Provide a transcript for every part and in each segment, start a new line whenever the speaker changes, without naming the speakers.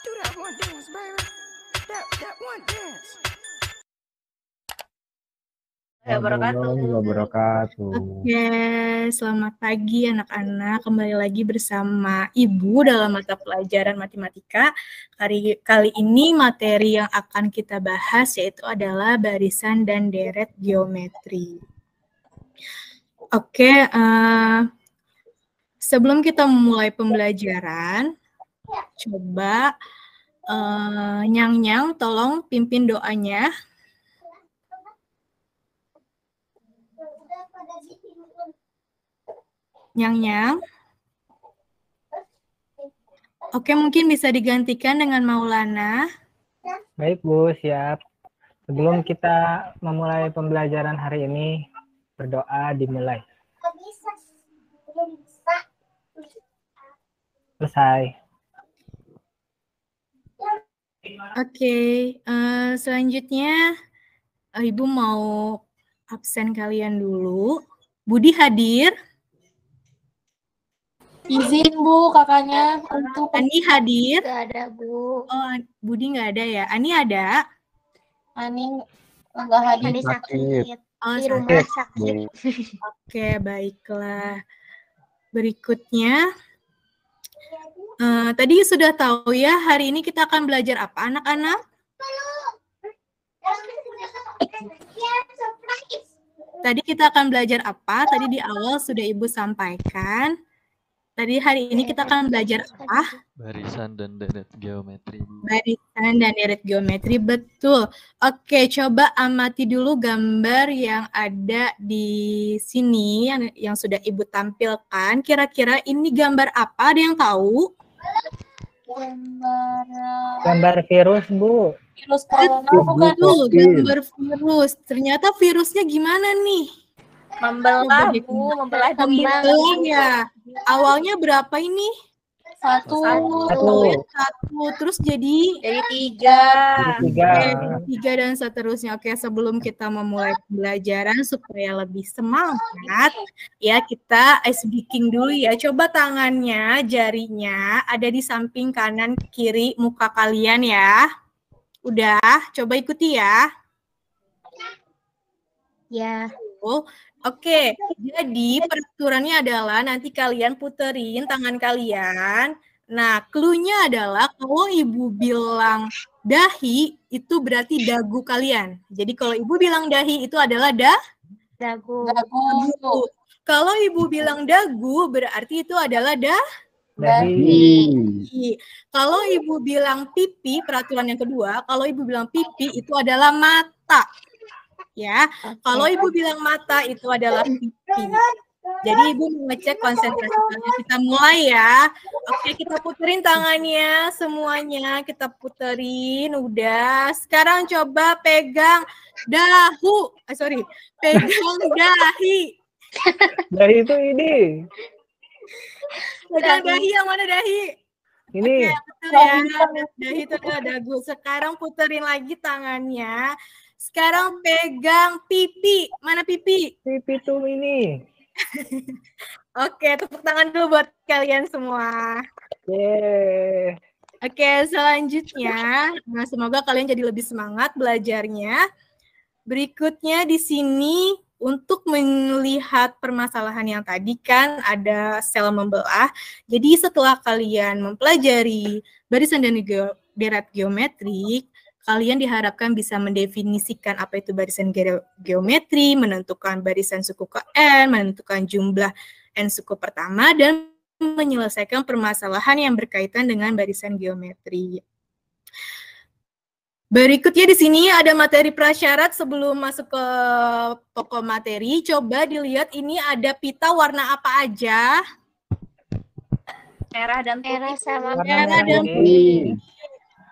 Do that one dance, baby. That one dance.
Warahmatullahi wabarakatuh.
Oke, selamat pagi anak-anak. Kembali lagi bersama Ibu dalam mata pelajaran matematika. Kali ini materi yang akan kita bahas yaitu adalah barisan dan deret geometri. Oke, sebelum kita memulai pembelajaran, coba Nyang-Nyang tolong pimpin doanya. Nyang-Nyang. Oke, mungkin bisa digantikan dengan Maulana.
Baik Bu, siap. Sebelum kita memulai pembelajaran hari ini, berdoa dimulai. Selesai.
Oke, selanjutnya Ibu mau absen kalian dulu. Budi hadir.
Izin Bu, kakaknya untuk
Ani hadir.
nggak ada Bu.
Oh, Budi nggak ada ya? Ani ada.
Ani nggak hadir.
Ani sakit.
Oh,
Di
sakit.
rumah sakit.
Oke, baiklah. Berikutnya, tadi sudah tahu ya, hari ini kita akan belajar apa, anak-anak? Tadi kita akan belajar apa? Tadi di awal sudah Ibu sampaikan. Tadi hari ini kita akan belajar apa?
Barisan dan deret geometri.
Barisan dan deret geometri, betul. Oke, coba amati dulu gambar yang ada di sini yang sudah Ibu tampilkan. Kira-kira ini gambar apa? Ada yang tahu?
Gambar virus Bu.
Virus corona bukan?
Betul, gambar virus. Ternyata virusnya gimana nih?
Membelah Bu, membelah dunia.
Membelah ya. Awalnya berapa ini?
Satu.
Terus jadi
tiga.
tiga dan seterusnya. Oke, sebelum kita memulai pembelajaran supaya lebih semangat, ya kita ice breaking dulu ya. Coba tangannya, jarinya ada di samping kanan kiri muka kalian ya. Udah, coba ikuti ya.
Ya.
Oke, jadi peraturannya adalah nanti kalian puterin tangan kalian. Nah, clue-nya adalah kalau Ibu bilang dahi, itu berarti dagu kalian. Jadi kalau Ibu bilang dahi, itu adalah
Dagu.
Kalau Ibu bilang dagu, berarti itu adalah
Dahi.
Kalau Ibu bilang pipi, peraturan yang kedua, kalau Ibu bilang pipi, itu adalah mata. Ya, kalau Ibu bilang mata itu adalah pipi. Jadi Ibu mengecek konsentrasi kalian. Kita mulai ya. Oke, kita puterin tangannya semuanya. Kita puterin, udah. Sekarang coba pegang dahu. Pegang dahi.
Dahi itu ini.
Pegang dahi, yang mana dahi?
Ini.
Oke, betul ya. Dahi itu adalah dagu. Sekarang puterin lagi tangannya. Sekarang pegang pipi. Mana pipi?
Pipi tuh ini.
Oke, tepuk tangan dulu buat kalian semua.
Yeay.
Oke, selanjutnya. Nah, semoga kalian jadi lebih semangat belajarnya. Berikutnya di sini untuk melihat permasalahan yang tadi kan ada sel membelah. Jadi setelah kalian mempelajari barisan dan deret geometrik, kalian diharapkan bisa mendefinisikan apa itu barisan geometri, menentukan barisan suku ke N, menentukan jumlah N suku pertama, dan menyelesaikan permasalahan yang berkaitan dengan barisan geometri. Berikutnya di sini ada materi prasyarat sebelum masuk ke pokok materi. Coba dilihat ini ada pita warna apa aja?
Merah dan putih.
Merah dan putih.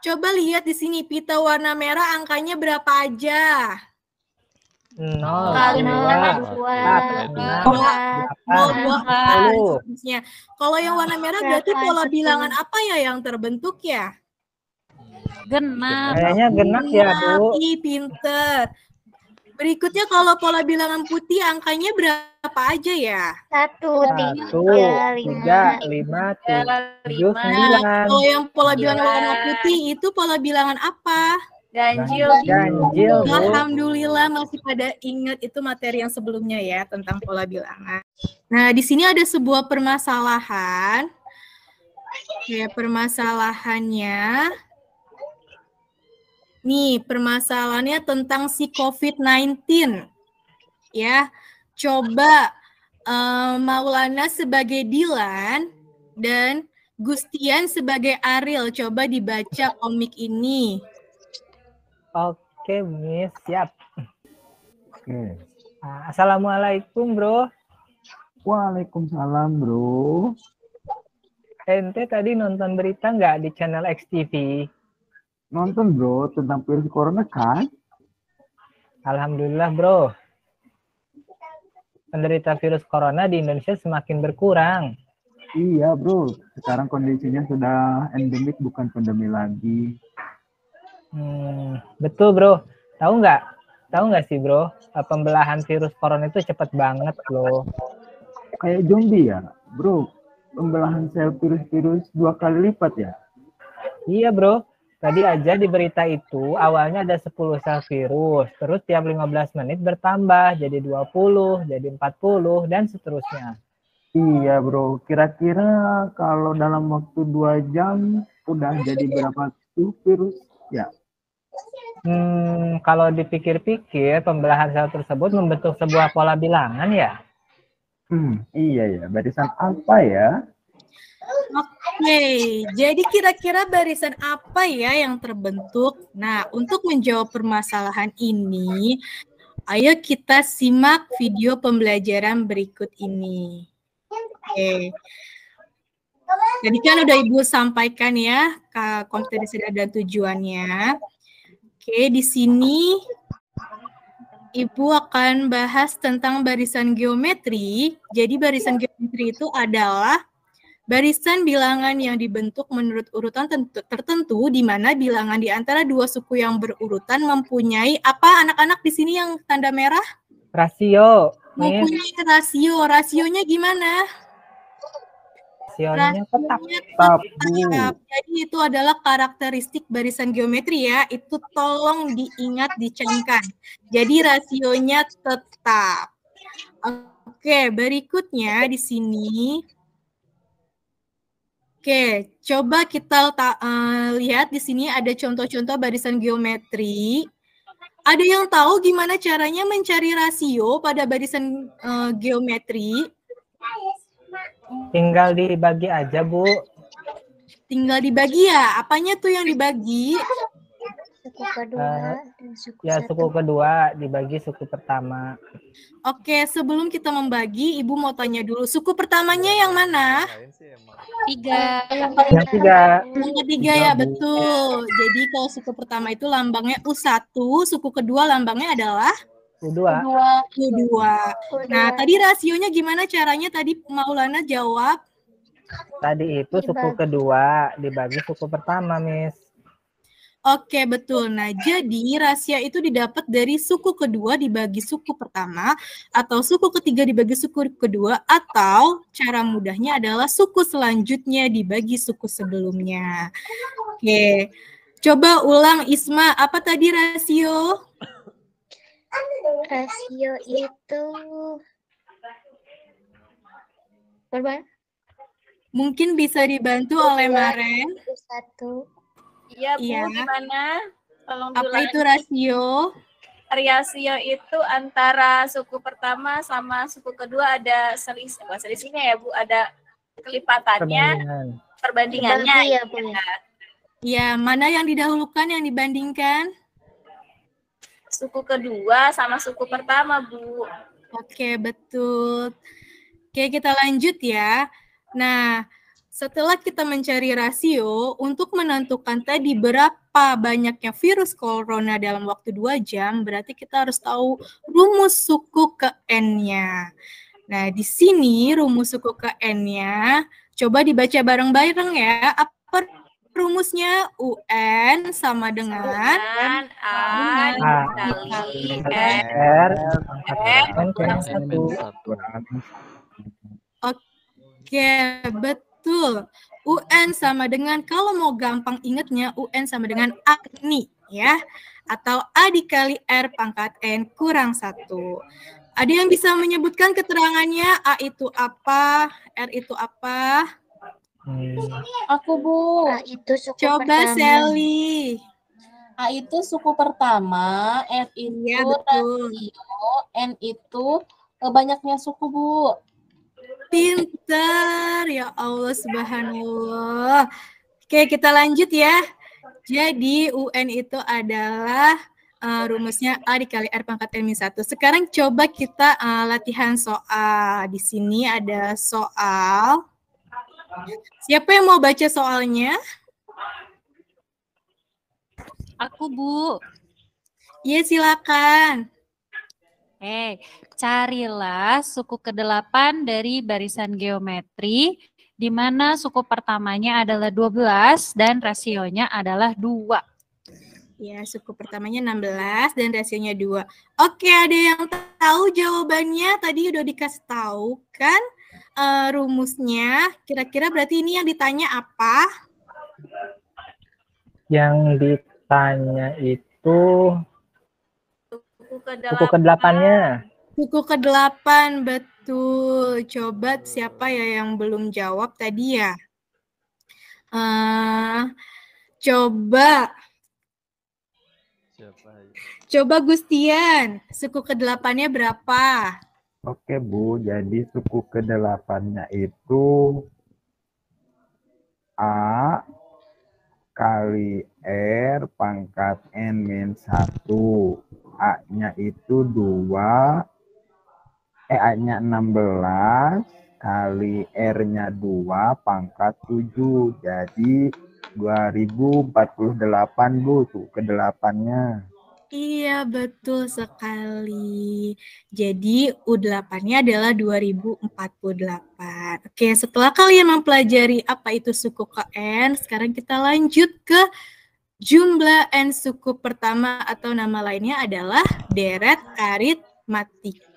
Coba lihat di sini pita warna merah angkanya berapa aja?
0,
2, Kalau yang warna merah berarti pola bilangan apa ya yang terbentuk ya?
Genap.
Kayaknya genap ya Bu.
Pinter. Berikutnya kalau pola bilangan putih angkanya berapa aja ya?
1,
1,
3,
3,
5.
5, 7,
Nah,
9.
kalau yang pola bilangan warna putih itu pola bilangan apa?
Ganjil.
Ganjil, Bu.
Alhamdulillah masih pada ingat itu materi yang sebelumnya ya tentang pola bilangan. Nah, di sini ada sebuah permasalahan. Ya, permasalahannya. Nih, permasalahannya tentang si COVID-19. Ya, coba Maulana sebagai Dilan dan Gustian sebagai Ariel. Coba dibaca komik ini.
Oke, Miss, siap.
Oke.
Assalamualaikum, Bro.
Waalaikumsalam, Bro.
Ente tadi nonton berita nggak di channel XTV?
Nonton, Bro, tentang virus corona kan?
Alhamdulillah, Bro. Penderita virus corona di Indonesia semakin berkurang.
Iya, Bro. Sekarang kondisinya sudah endemik, bukan pandemi lagi.
Betul, Bro. Tahu nggak sih, Bro? Pembelahan virus corona itu cepat banget, loh.
Kayak zombie ya, Bro. Pembelahan sel virus-virus 2 kali lipat ya?
Iya, Bro. Tadi aja di berita itu awalnya ada 10 sel virus, terus tiap 15 menit bertambah jadi 20, jadi 40, dan seterusnya.
Iya, Bro. Kira-kira kalau dalam waktu 2 jam udah jadi berapa tuh virus? Ya.
Kalau dipikir-pikir, pembelahan sel tersebut membentuk sebuah pola bilangan ya?
Iya ya. Barisan apa ya?
Oke, jadi kira-kira barisan apa ya yang terbentuk? Nah, untuk menjawab permasalahan ini, ayo kita simak video pembelajaran berikut ini. Oke. Jadi kan udah Ibu sampaikan ya, kompetensi dan tujuannya. Oke, di sini Ibu akan bahas tentang barisan geometri. Jadi barisan geometri itu adalah barisan bilangan yang dibentuk menurut urutan tertentu, di mana bilangan di antara dua suku yang berurutan mempunyai apa anak-anak di sini yang tanda merah?
Rasio.
Mempunyai rasio. Rasionya gimana?
Rasionya tetap.
Tetap, Bu.
Jadi itu adalah karakteristik barisan geometri ya. Itu tolong diingat, dicamkan. Jadi rasionya tetap. Oke, berikutnya di sini. Oke, coba kita lihat di sini ada contoh-contoh barisan geometri. Ada yang tahu gimana caranya mencari rasio pada barisan geometri?
Tinggal dibagi aja, Bu.
Tinggal dibagi ya? Apanya tuh yang dibagi?
Suku kedua dan suku
Ya,
satu.
suku kedua dibagi suku pertama.
Oke, sebelum kita membagi, Ibu mau tanya dulu. Suku pertamanya yang mana?
3.
Yang tiga.
Yang ketiga ya, betul. Jadi kalau suku pertama itu lambangnya U1, suku kedua lambangnya adalah
U2.
U2. Nah, tadi rasionya gimana caranya? Tadi Maulana jawab.
Tadi itu suku kedua dibagi suku pertama, Miss.
Oke, betul. Nah, jadi rasio itu didapat dari suku kedua dibagi suku pertama, atau suku ketiga dibagi suku kedua, atau cara mudahnya adalah suku selanjutnya dibagi suku sebelumnya. Oke, coba ulang Isma, apa tadi rasio?
Rasio itu berapa?
Mungkin bisa dibantu oleh Maren.
1.
Iya, Bu,
Iya.
gimana? Tolong
Apa
diulangi.
itu rasio?
Rasio itu antara suku pertama sama suku kedua ada selisihnya ya, Bu. Ada kelipatannya,
Perbandingan.
perbandingannya.
Dibagi ya, Bu, ya?
Ya, mana yang didahulukan, yang dibandingkan?
Suku kedua sama suku pertama, Bu.
Oke, betul. Oke, kita lanjut ya. Nah, setelah kita mencari rasio, untuk menentukan tadi berapa banyaknya virus corona dalam waktu 2 jam, berarti kita harus tahu rumus suku ke N-nya. Nah, di sini rumus suku ke N-nya, coba dibaca bareng-bareng ya. Apa rumus rumusnya UN sama dengan
A dikali R
R pangkat N kurang 1.
Oke, betul. UN sama dengan, kalau mau gampang ingetnya, UN sama dengan A nih ya. Atau A dikali R pangkat N kurang 1. Ada yang bisa menyebutkan keterangannya? A itu apa? R itu apa?
Aku, Bu.
A itu suku
Coba
pertama.
Sally.
A itu suku pertama, R itu
Iya, betul.
rasio, N itu banyaknya suku, Bu.
Pintar, ya Allah subhanallah. Oke, kita lanjut ya. Jadi UN itu adalah rumusnya A dikali R pangkat N-1. Sekarang coba kita latihan soal. Di sini ada soal. Siapa yang mau baca soalnya?
Aku, Bu.
Iya, silakan.
Carilah suku ke-8 dari barisan geometri, di mana suku pertamanya adalah 12 dan rasionya adalah 2.
Ya, suku pertamanya 16 dan rasionya 2. Oke, ada yang tahu jawabannya? Tadi udah dikasih tahu kan rumusnya. Kira-kira berarti ini yang ditanya apa?
Yang ditanya itu
suku
suku ke-8-nya.
Suku ke-8, betul. Coba siapa ya yang belum jawab tadi ya? Coba Coba Gustian, suku ke-8-nya berapa?
Oke, Bu. Jadi suku ke-8-nya itu A kali R pangkat N-1. A-nya itu 2. A-nya 16 kali R-nya 2 pangkat 7. Jadi 2048, Bu, suku ke-8-nya.
Iya, betul sekali. Jadi U8-nya adalah 2048. Oke, setelah kalian mempelajari apa itu suku ke N, sekarang kita lanjut ke jumlah N suku pertama atau nama lainnya adalah deret aritmatika.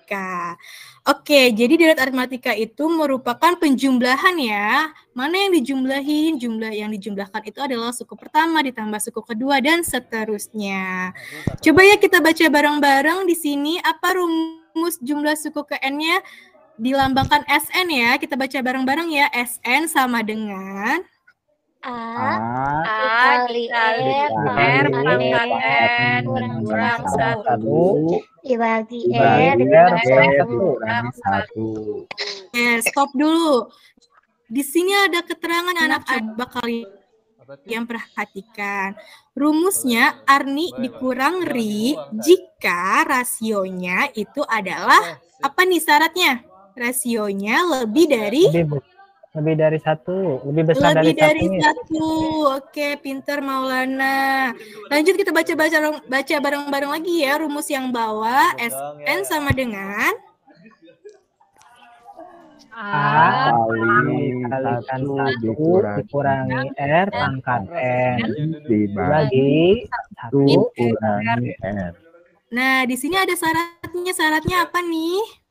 Oke, jadi deret aritmatika itu merupakan penjumlahan ya. Mana yang dijumlahin? Jumlah yang dijumlahkan itu adalah suku pertama ditambah suku kedua dan seterusnya. Coba ya kita baca bareng-bareng di sini apa rumus jumlah suku ke N-nya dilambangkan SN ya. Kita baca bareng-bareng ya. SN sama dengan
A
dikali R pangkat N kurang 1
dibagi
Dibagi
R
R
kurang 1.
Oke, stop dulu. Di sini ada keterangan anak coba kalian perhatikan. Rumusnya Arni dikurang Ri jika rasionya itu adalah apa nih syaratnya? Rasionya lebih dari
Lebih dari 1, lebih besar
lebih
dari
dari
1.
1. Oke, pinter Maulana. Lanjut kita baca bareng-bareng lagi ya. Rumus yang bawah SN sama dengan
A
kalikan 1
dikurangi R pangkat N
dibagi
dibagi
1
1
kurangi R.
Nah, di sini ada syaratnya. Syaratnya apa nih?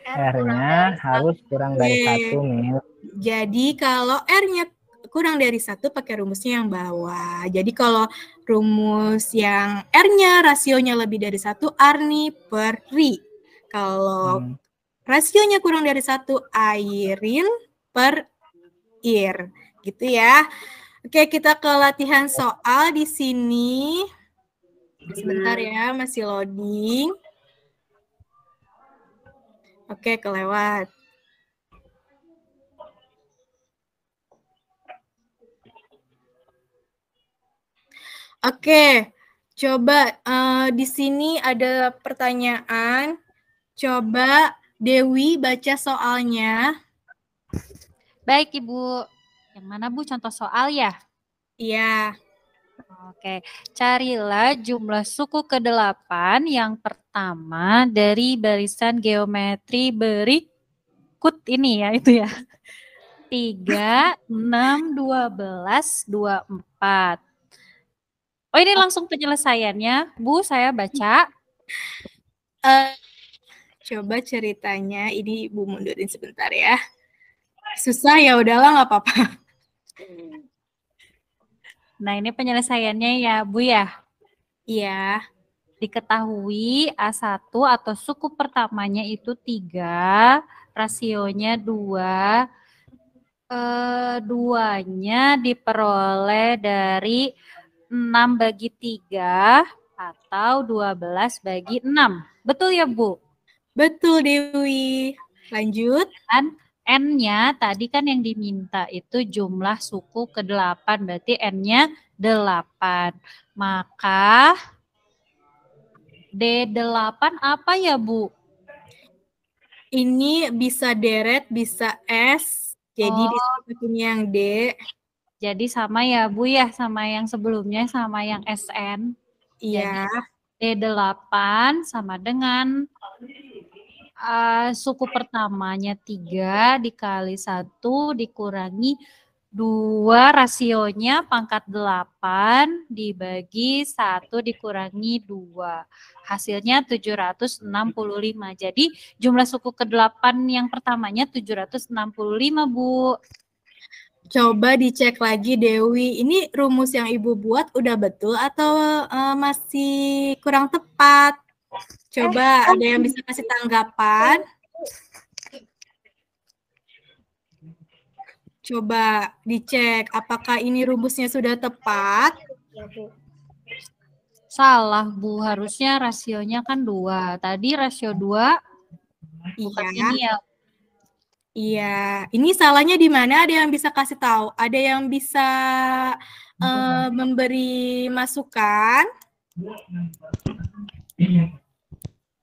R-nya harus kurang dari 1, Mil.
Jadi kalau R-nya kurang dari 1 pakai rumusnya yang bawah. Jadi kalau rumus yang R-nya rasionya lebih dari 1, Arni per Ri. Kalau rasionya kurang dari 1, Airin per Ir. Gitu ya. Oke, kita ke latihan soal di sini. Sebentar ya, masih loading. Oke, kelewat. Oke, coba di sini ada pertanyaan. Coba Dewi baca soalnya.
Baik, Ibu. Yang mana, Bu, contoh soal ya?
Iya.
Oke, carilah jumlah suku ke-8 yang pertama dari barisan geometri berikut ini ya, itu ya. 3, 6, 12, 24. Oh, ini langsung penyelesaiannya. Bu, saya baca.
Coba ceritanya, ini Ibu mundurin sebentar ya. Susah ya udahlah nggak apa-apa.
Nah, ini penyelesaiannya ya, Bu ya.
Iya.
Diketahui A1 atau suku pertamanya itu 3, rasionya 2. Duanya diperoleh dari 6 bagi 3 atau 12 bagi 6. Betul ya, Bu?
Betul, Dewi. Lanjut.
Dan N-nya tadi kan yang diminta itu jumlah suku ke-8, berarti N-nya 8. Maka D8 apa ya, Bu?
Ini bisa deret, bisa S. Jadi disebutnya yang D.
Jadi sama ya, Bu ya, sama yang sebelumnya, sama yang SN.
Iya.
Jadi D8 sama dengan suku pertamanya 3 dikali 1 dikurangi 2, rasionya pangkat 8 dibagi 1 dikurangi 2. Hasilnya 765. Jadi jumlah suku ke-8 yang pertamanya 765, Bu.
Coba dicek lagi, Dewi. Ini rumus yang Ibu buat udah betul atau masih kurang tepat? Coba ada yang bisa kasih tanggapan? Coba dicek apakah ini rumusnya sudah tepat.
Salah, Bu. Harusnya rasionya kan 2. Tadi rasio 2. Bukan ini ya.
Iya. Ini salahnya di mana? Ada yang bisa kasih tahu? Ada yang bisa memberi masukan?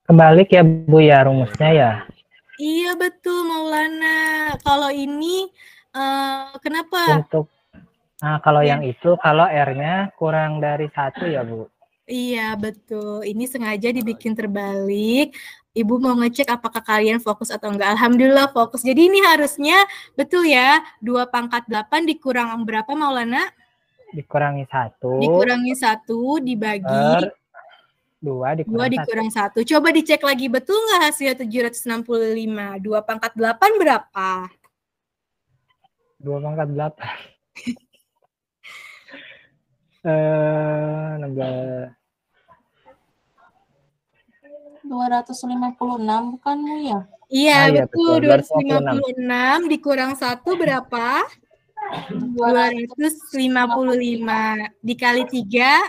Kebalik ya Bu ya rumusnya ya.
Iya betul Maulana. Kalau ini kenapa?
Kalau yang itu kalau R-nya kurang dari 1 ya Bu.
Iya betul. Ini sengaja dibikin terbalik. Ibu mau ngecek apakah kalian fokus atau enggak. Alhamdulillah fokus. Jadi ini harusnya betul ya. 2/8 dikurang berapa Maulana?
Dikurangi 1.
Dikurangi 1 dibagi
2
dikurang 1. Coba dicek lagi, betul nggak hasilnya 765? 2/8 berapa?
2/8. 16.
256 bukan Bu ya?
Iya, betul. 256 dikurang 1 berapa? 255 dikali 3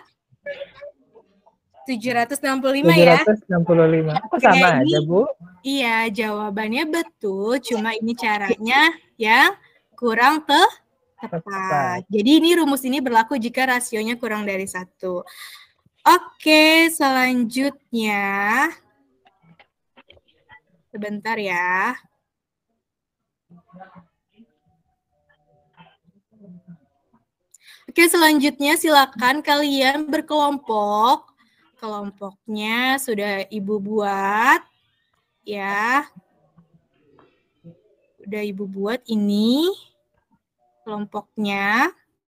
765 ya.
765. Kok sama aja, Bu?
Iya, jawabannya betul, cuma ini caranya yang kurang tepat. Jadi ini rumus ini berlaku jika rasionya kurang dari 1. Oke, selanjutnya. Sebentar ya. Oke, selanjutnya silakan kalian berkelompok. Kelompoknya sudah Ibu buat, ya. Udah Ibu buat ini. Kelompoknya.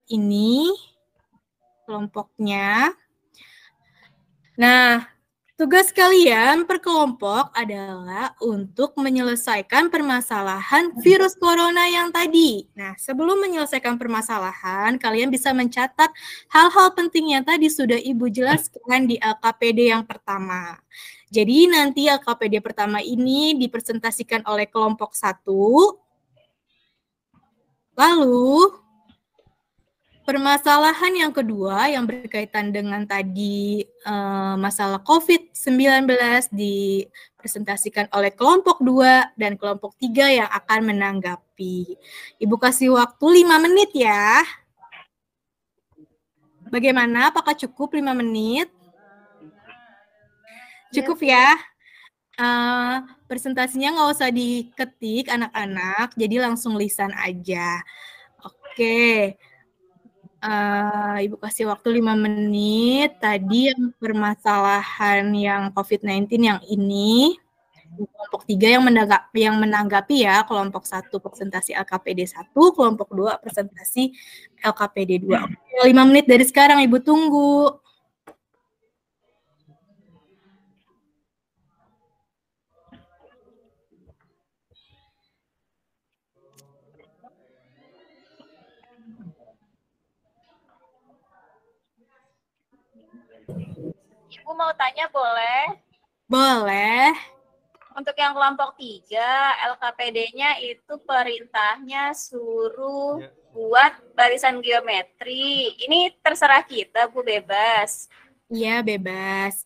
Ini. Kelompoknya. Nah, tugas kalian per kelompok adalah untuk menyelesaikan permasalahan virus corona yang tadi. Nah, sebelum menyelesaikan permasalahan, kalian bisa mencatat hal-hal penting yang tadi sudah Ibu jelaskan di LKPD yang pertama. Jadi nanti LKPD pertama ini dipresentasikan oleh kelompok 1. Lalu permasalahan yang kedua yang berkaitan dengan tadi masalah COVID-19 dipresentasikan oleh kelompok 2 dan kelompok 3 yang akan menanggapi. Ibu kasih waktu 5 menit ya. Bagaimana? Apakah cukup 5 menit? Cukup ya? Presentasinya nggak usah diketik anak-anak, jadi langsung lisan aja. Oke. Ibu kasih waktu 5 menit. Tadi yang permasalahan yang COVID-19 yang ini. Kelompok 3 yang menanggapi ya, kelompok 1 presentasi LKPD 1, kelompok 2 presentasi LKPD 2. 5 menit dari sekarang Ibu tunggu.
Ibu mau tanya boleh?
Boleh.
Untuk yang kelompok 3, LKPD-nya itu perintahnya suruh buat barisan geometri. Ini terserah kita, Bu, bebas.
Iya, bebas.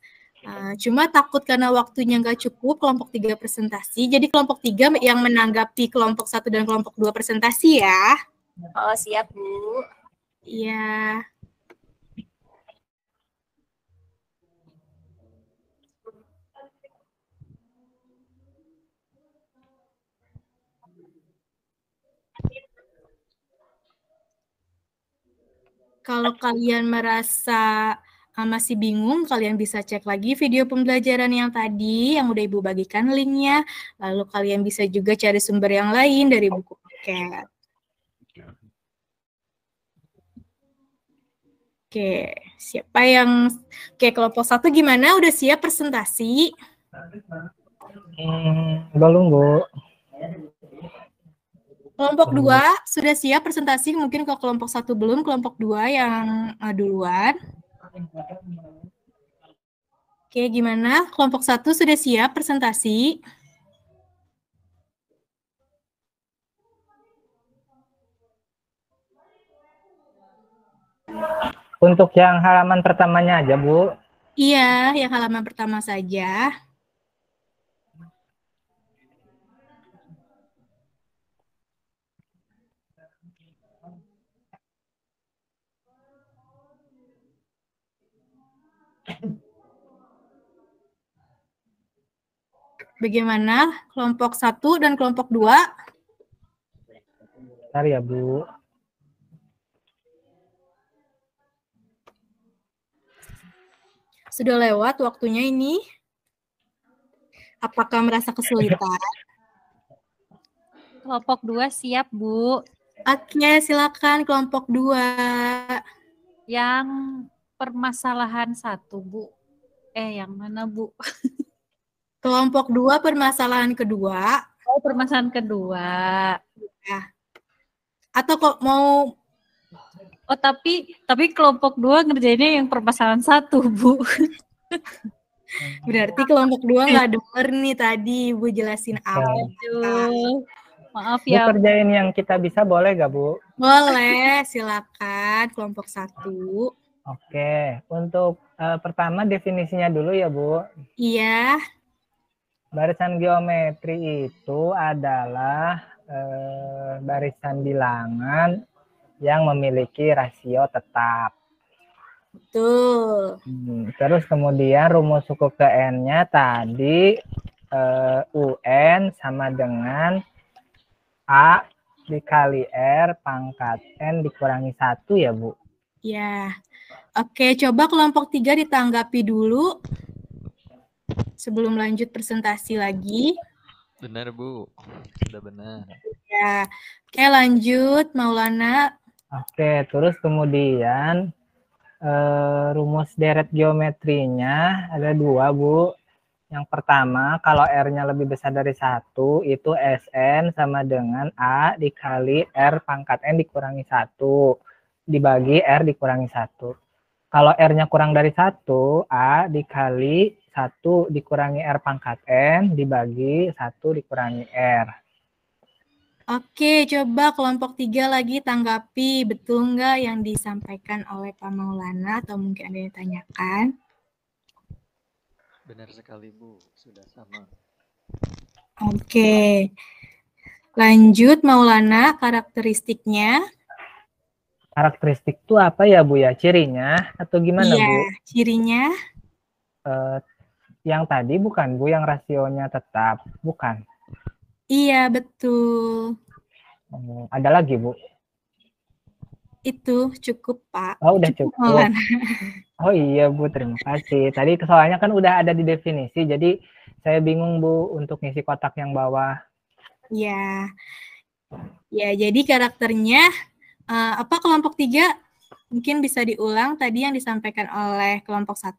Cuma takut karena waktunya nggak cukup kelompok 3 presentasi. Jadi kelompok 3 yang menanggapi kelompok 1 dan kelompok 2 presentasi ya.
Oh, siap, Bu.
Iya. Kalau kalian merasa masih bingung, kalian bisa cek lagi video pembelajaran yang tadi, yang udah Ibu bagikan linknya. Lalu kalian bisa juga cari sumber yang lain dari buku paket. Oke, siapa yang... Oke, kelompok 1 gimana? Udah siap presentasi?
Belum, Bu.
Kelompok 2 sudah siap presentasi, mungkin ke kelompok 1 belum, kelompok 2 yang duluan. Oke, gimana? Kelompok 1 sudah siap presentasi?
Untuk yang halaman pertamanya aja, Bu.
Iya, yang halaman pertama saja. Bagaimana kelompok 1 dan kelompok 2?
Bentar ya, Bu.
Sudah lewat waktunya ini. Apakah merasa kesulitan?
Kelompok 2 siap, Bu.
Oke, silakan kelompok 2.
Yang permasalahan 1, Bu. Yang mana, Bu?
Kelompok 2 permasalahan kedua.
Oh, permasalahan kedua.
Ya. Atau kok mau...
Oh, tapi kelompok 2 ngerjainnya yang permasalahan 1, Bu.
Berarti kelompok 2 nggak denger nih tadi Ibu jelasin apa.
Aduh. Maaf
Bu,
ya.
kerjain yang kita bisa boleh nggak, Bu?
Boleh, silakan kelompok 1.
Oke, untuk pertama definisinya dulu ya, Bu.
Iya.
Barisan geometri itu adalah barisan bilangan yang memiliki rasio tetap.
Betul.
Terus kemudian rumus suku ke N-nya tadi UN sama dengan A dikali R pangkat N dikurangi 1 ya, Bu?
Ya. Oke, coba kelompok 3 ditanggapi dulu. Sebelum lanjut presentasi lagi.
Benar, Bu. Sudah benar.
Ya. Oke, lanjut Maulana.
Oke, terus kemudian rumus deret geometrinya ada 2, Bu. Yang pertama, kalau R-nya lebih besar dari 1, itu SN sama dengan A dikali R pangkat N dikurangi 1, dibagi R dikurangi 1. Kalau R-nya kurang dari 1, A dikali 1 dikurangi R pangkat N, dibagi 1 dikurangi R.
Oke, coba kelompok 3 lagi tanggapi. Betul nggak yang disampaikan oleh Pak Maulana? Atau mungkin ada yang ditanyakan?
Benar sekali, Bu. Sudah sama.
Oke. Lanjut Maulana, karakteristiknya.
Karakteristik itu apa ya, Bu ya? Cirinya atau gimana,
Iya,
Bu?
cirinya.
Yang tadi bukan, Bu, yang rasionya tetap, bukan?
Iya, betul.
Ada lagi, Bu?
Itu cukup, Pak.
Oh, udah cukup.
Maulana.
Oh iya, Bu, terima kasih. Tadi soalnya kan udah ada di definisi, jadi Saya bingung Bu untuk ngisi kotak yang bawah.
Ya. Ya, jadi karakternya apa kelompok 3? Mungkin bisa diulang tadi yang disampaikan oleh kelompok 1.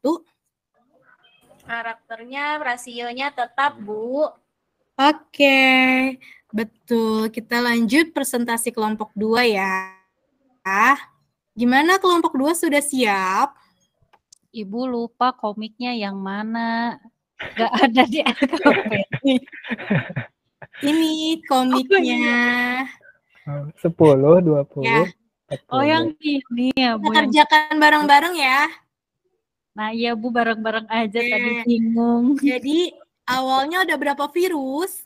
Karakternya, rasionya tetap, Bu.
Oke, betul. Kita lanjut presentasi kelompok 2 ya. Gimana kelompok 2 sudah siap?
Ibu lupa komiknya yang mana. Gak ada di LKP.
Ini komiknya.
10, 20.
Ya.
40.
Oh yang ini ya
Kita
Bu. Yang...
kerjakan bareng-bareng ya.
Nah iya Bu, bareng-bareng aja
Oke.
tadi bingung.
Jadi awalnya ada berapa virus?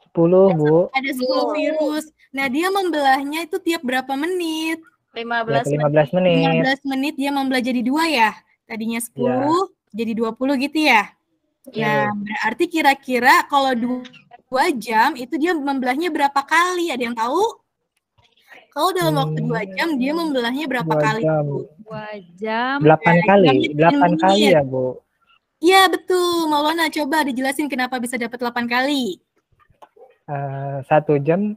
10 Bu.
Ada 10 virus. Nah, dia membelahnya itu tiap berapa menit?
15
Tiap
menit.
15 menit.
15 menit dia membelah jadi 2 ya? Tadinya 10 jadi 20 gitu ya?
Iya.
Nah, berarti kira-kira kalau 2 jam itu dia membelahnya berapa kali? Ada yang tahu? Kalau dalam waktu 2 jam dia membelahnya berapa
2
kali?
jam.
2 jam.
8 kali.
jamnya
8 kali ya Bu.
Iya, betul. Maulana, coba dijelasin kenapa bisa dapat 8 kali.
1 jam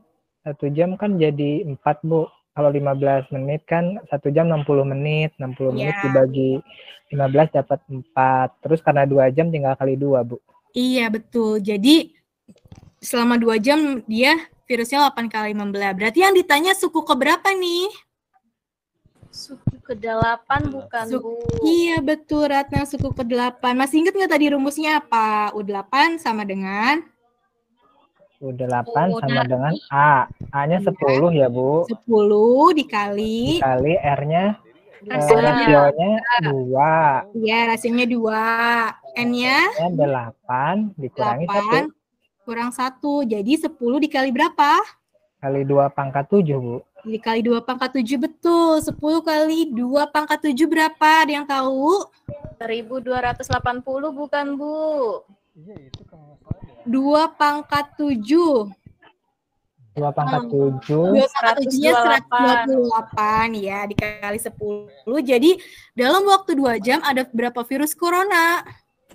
kan jadi 4 Bu. Kalau 15 menit kan 1 jam 60 menit. 60 menit dibagi 15 dapat 4. Terus karena 2 jam tinggal kali 2 Bu.
Iya, betul. Jadi selama 2 jam dia virusnya 8 kali membelah. Berarti yang ditanya suku keberapa nih?
Suku ke-8 bukan, Bu.
Iya, betul Ratna, suku ke-8. Masih ingat nggak tadi rumusnya apa? U8 sama dengan?
U8 sama dengan A. A-nya 10 ya Bu.
10 dikali
R-nya
Rasionya.
rasionya 2.
Iya, rasionya 2. N-nya
8 dikurangi 1.
8 kurang 1. Jadi 10 dikali berapa?
Kali 2 pangkat 7 Bu.
Dikali 2 pangkat 7, betul. 10 kali 2 pangkat 7 berapa? Ada yang tahu?
1280 bukan, Bu.
2 pangkat 7.
2 pangkat 7.
2 pangkat 7-nya 128 ya, dikali 10. Jadi dalam waktu 2 jam ada berapa virus corona?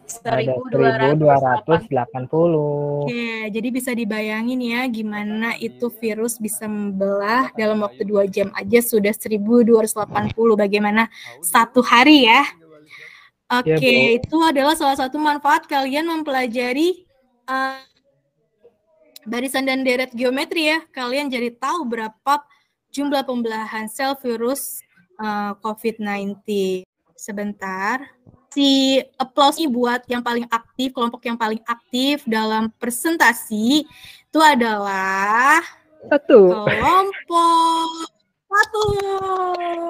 Ada 1280.
Oke, jadi bisa dibayangin ya gimana itu virus bisa membelah dalam waktu 2 jam aja sudah 1280. Bagaimana 1 hari ya? Oke, itu adalah salah satu manfaat kalian mempelajari barisan dan deret geometri ya. Kalian jadi tahu berapa jumlah pembelahan sel virus COVID-19. Sebentar. Si applause ini buat yang paling aktif, kelompok yang paling aktif dalam presentasi itu adalah
1.
kelompok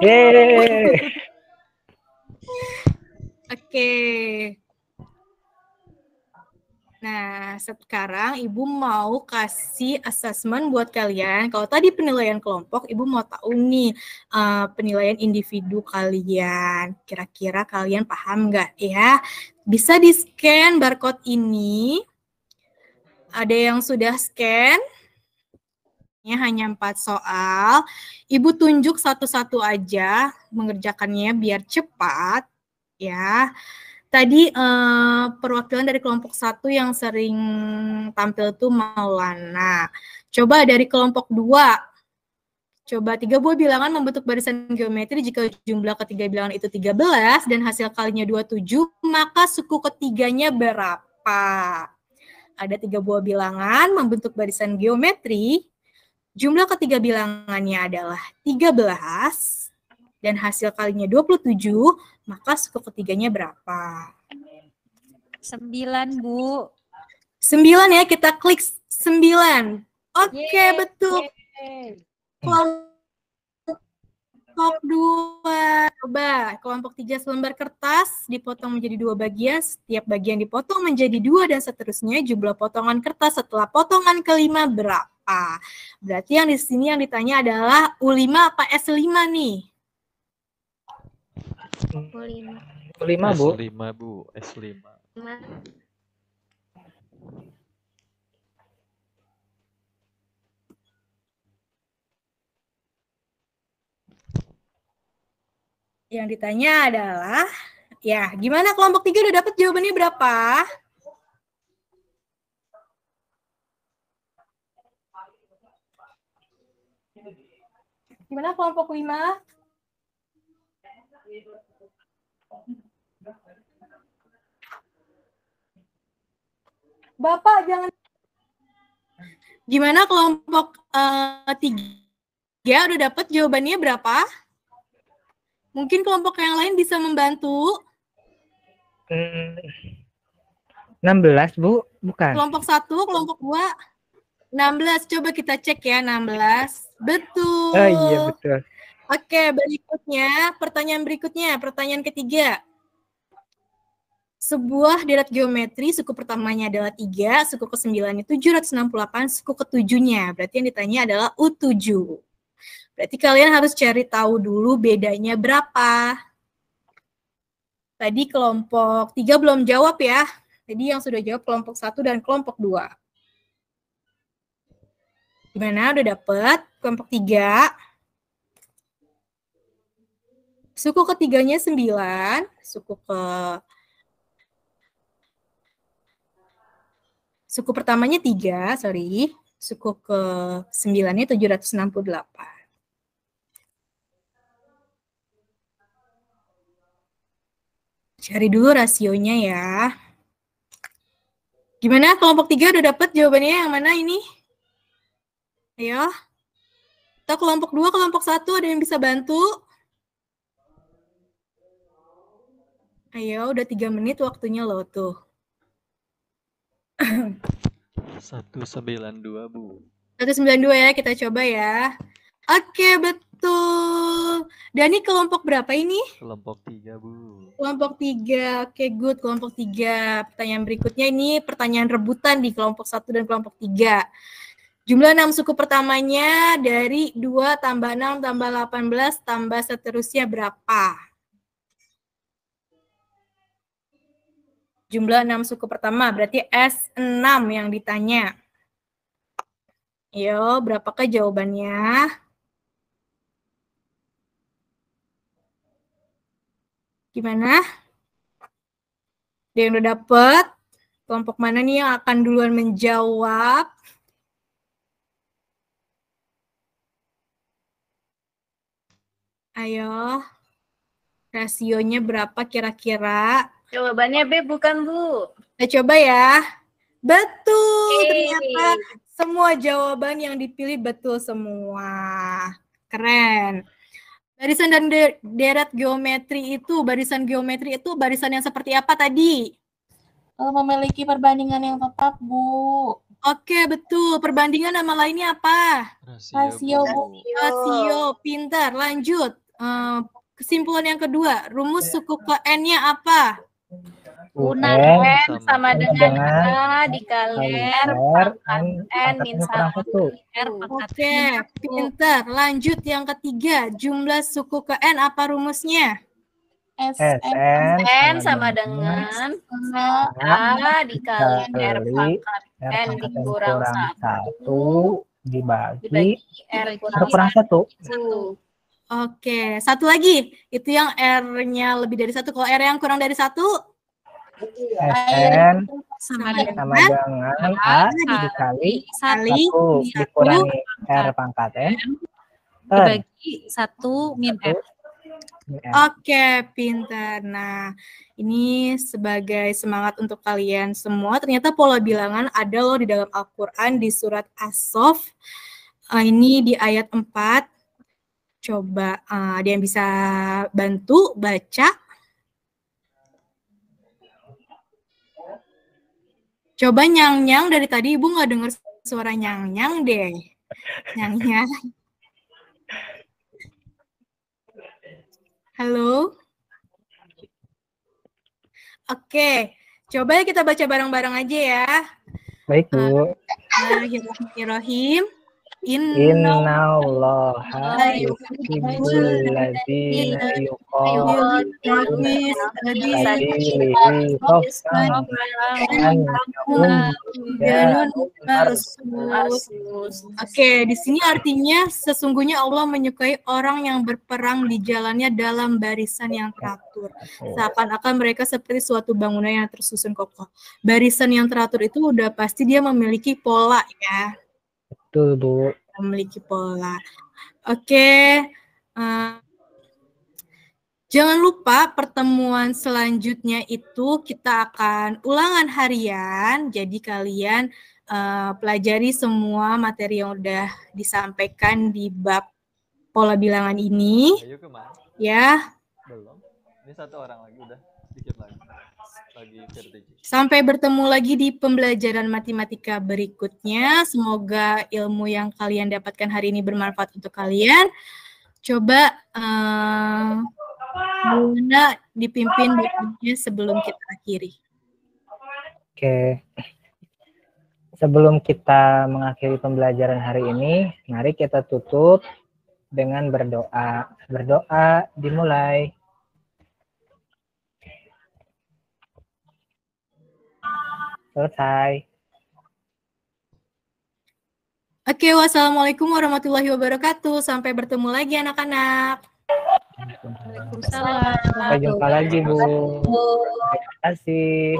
1.
Yeay.
Oke. Nah, sekarang Ibu mau kasih assessment buat kalian. Kalau tadi penilaian kelompok, Ibu mau tahu nih penilaian individu kalian. Kira-kira kalian paham nggak ya? Bisa di-scan barcode ini. Ada yang sudah scan? Ini hanya 4 soal. Ibu tunjuk satu-satu aja mengerjakannya biar cepat. Ya. Tadi perwakilan dari kelompok 1 yang sering tampil itu Maulana. Coba dari kelompok 2. Coba 3 buah bilangan membentuk barisan geometri jika jumlah ketiga bilangan itu 13 dan hasil kalinya 27, maka suku ketiganya berapa? Ada 3 buah bilangan membentuk barisan geometri. Jumlah ketiga bilangannya adalah 13 dan hasil kalinya 27, maka suku ketiganya berapa?
9, Bu.
9 ya, kita klik 9. Oke, betul. Kelompok 2. Coba, kelompok 3 selembar kertas dipotong menjadi 2 bagian. Setiap bagian dipotong menjadi 2 dan seterusnya. Jumlah potongan kertas setelah potongan kelima berapa? Berarti yang di sini yang ditanya adalah U5 apa S5 nih?
U5 Bu.
S5 Bu, S5.
Yang ditanya adalah, ya gimana kelompok 3 udah dapat jawabannya berapa? Gimana kelompok 5? Bapak jangan. Gimana kelompok 3? Udah dapat jawabannya berapa? Mungkin kelompok yang lain bisa membantu.
16, Bu, bukan?
Kelompok 1, kelompok 2. 16, coba kita cek ya, 16. Betul.
Oh iya, betul.
Oke, pertanyaan berikutnya, pertanyaan ketiga. Sebuah deret geometri, suku pertamanya adalah 3, suku ke-9-nya 768, suku ke-7-nya. Berarti yang ditanya adalah U7. Berarti kalian harus cari tahu dulu bedanya berapa. Tadi kelompok 3 belum jawab ya. Jadi yang sudah jawab kelompok 1 dan kelompok 2. Gimana? Udah dapet kelompok 3? Suku ke-3-nya 9, suku pertamanya 3, suku ke-9-nya 768. Cari dulu rasionya ya. Gimana? Kelompok 3 udah dapat jawabannya yang mana ini? Ayo. Atau kelompok 2, kelompok 1 ada yang bisa bantu? Ayo, udah 3 menit waktunya loh tuh.
192, Bu.
192 ya, kita coba ya. Oke, betul. Dan ini kelompok berapa ini?
Kelompok 3, Bu.
Kelompok 3, oke good, kelompok 3. Pertanyaan berikutnya ini pertanyaan rebutan di kelompok 1 dan kelompok 3. Jumlah 6 suku pertamanya dari 2 tambah 6 tambah 18 tambah seterusnya berapa? Jumlah 6 suku pertama, berarti S6 yang ditanya. Yo, berapakah jawabannya? Gimana? Ada yang udah dapet? Kelompok mana nih yang akan duluan menjawab? Ayo. Rasionya berapa kira-kira?
Jawabannya B bukan, Bu.
Kita coba ya. Betul, ternyata semua jawaban yang dipilih betul semua. Keren. Barisan dan deret geometri itu, barisan yang seperti apa tadi?
Memiliki perbandingan yang tetap, Bu.
Oke, betul. Perbandingan nama lainnya apa?
Rasio, Bu.
Rasio, pintar. Lanjut. Kesimpulan yang kedua, rumus suku ke N-nya apa?
UN sama dengan A dikali R pangkat N min 1.
Oke, pintar. Lanjut yang ketiga, jumlah suku ke N apa rumusnya?
N sama dengan A dikali R pangkat N dikurang 1
dibagi
R
kurang 1.
Oke, satu lagi. Itu yang R-nya lebih dari 1. Kalau R yang kurang dari 1?
SN sama dengan A dikali 1 dikurangi R pangkat N
dibagi 1 min R.
Oke, pintar. Nah, ini sebagai semangat untuk kalian semua. Ternyata pola bilangan ada loh di dalam Al-Quran di surat As-Sof. Ini di ayat 4. Coba ada yang bisa bantu baca? Coba nyang-nyang, dari tadi Ibu nggak dengar suara nyang-nyang deh. Nyang-nyang. Halo? Oke, coba kita baca bareng-bareng aja ya.
Baik, Bu.
Bismillahirrahmanirrahim.
Innallaha yuhibbul ladzina yuqatiluna fi sabilihi saffan
Oke, di sini artinya sesungguhnya Allah menyukai orang yang berperang di jalannya dalam barisan yang teratur. Seakan-akan mereka seperti suatu bangunan yang tersusun kokoh. Barisan yang teratur itu udah pasti dia memiliki pola ya.
Betul, Bu.
Memiliki pola. Oke. Jangan lupa pertemuan selanjutnya itu kita akan ulangan harian. Jadi kalian pelajari semua materi yang udah disampaikan di bab pola bilangan ini.
Ayo kemana?
Ya.
Belum. Ini satu orang lagi udah sedikit lagi. Lagi vertiji.
Sampai bertemu lagi di pembelajaran matematika berikutnya. Semoga ilmu yang kalian dapatkan hari ini bermanfaat untuk kalian. Coba Luna dipimpin berikutnya sebelum kita akhiri.
Oke. Sebelum kita mengakhiri pembelajaran hari ini, mari kita tutup dengan berdoa. Berdoa dimulai. Selesai.
Oke, wassalamualaikum warahmatullahi wabarakatuh. Sampai bertemu lagi anak-anak.
Waalaikumsalam.
Sampai jumpa lagi, Bu. Terima kasih.